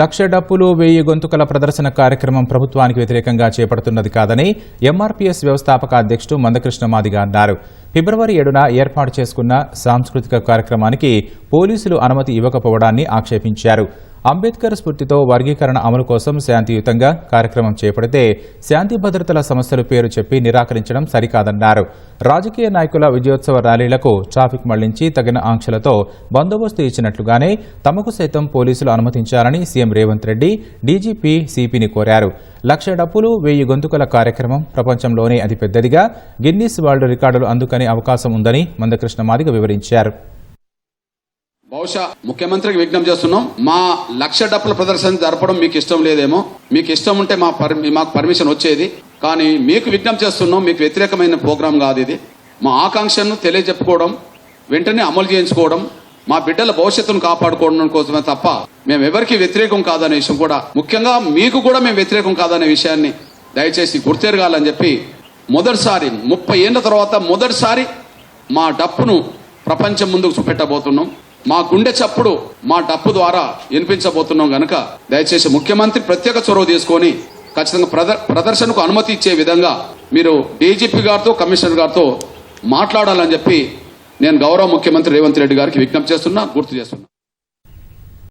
లక్ష డప్పులు 1000 గొంతుకల ప్రదర్శన కార్యక్రమం ప్రభుత్వానికి వ్యతిరేకంగా చేపడుతున్నది కాదని ఎంఆర్పీఎస్ వ్యవస్థాపక అధ్యక్షుడు మందకృష్ణ మాదిగ అన్నారు. ఫిబ్రవరి 7న ఏర్పాటు చేసుకున్న సాంస్కృతిక కార్యక్రమానికి పోలీసులు అనుమతి ఇవ్వకపోవడాన్ని ఆక్షేపించారు. అంబేద్కర్ స్ఫూర్తితో వర్గీకరణ అమలు కోసం శాంతియుతంగా కార్యక్రమం చేపడితే శాంతి భద్రతల సమస్యల పేరు చెప్పి నిరాకరించడం సరికాదన్నారు. రాజకీయ నాయకుల విజయోత్సవ ర్యాలీలకు ట్రాఫిక్ మళ్లించి తగిన ఆంక్షలతో బందోబస్తు ఇచ్చినట్లుగానే తమకు సైతం పోలీసులు అనుమతించాలని సీఎం రేవంత్ రెడ్డి డీజీపీ సిపిని కోరారు. లక్ష డప్పులు 1000 గొంతుకల కార్యక్రమం ప్రపంచంలోనే అతిపెద్దదిగా గిన్నిస్ వరల్డ్ రికార్డులు అందుకునే అవకాశం ఉందని మందకృష్ణ మాదిగ వివరించారు. బహుశా ముఖ్యమంత్రికి విజ్ఞప్తి చేస్తున్నాం, మా లక్ష డప్పుల ప్రదర్శన జరపడం మీకు ఇష్టం లేదేమో, మీకు ఇష్టం ఉంటే మాకు పర్మిషన్ వచ్చేది, కానీ మీకు విజ్ఞప్తి చేస్తున్నాం, మీకు వ్యతిరేకమైన ప్రోగ్రాం కాదు ఇది. మా ఆకాంక్షను తెలియజెప్పుకోవడం, వెంటనే అమలు చేయించుకోవడం, మా బిడ్డల భవిష్యత్తును కాపాడుకోవడం కోసమే తప్ప మేము ఎవరికి వ్యతిరేకం కాదనే విషయం కూడా, ముఖ్యంగా మీకు కూడా మేము వ్యతిరేకం కాదనే విషయాన్ని దయచేసి గుర్తెరగాలని చెప్పి మొదటిసారి 30 ఏళ్ల తర్వాత మొదటిసారి మా డప్పును ప్రపంచం ముందుకు చూపెట్టబోతున్నాం. మా గుండె చప్పుడు మా డప్పు ద్వారా వినిపించబోతున్నాం గనక దయచేసి ముఖ్యమంత్రి ప్రత్యేక చొరవ తీసుకొని ఖచ్చితంగా ప్రదర్శనకు అనుమతి ఇచ్చే విధంగా మీరు డీజీపీ గారితో కమిషనర్ గారితో మాట్లాడాలని చెప్పి నేను గౌరవ ముఖ్యమంత్రి రేవంత్ రెడ్డి గారికి విజ్ఞప్తి చేస్తున్నా, గుర్తు చేస్తున్నా.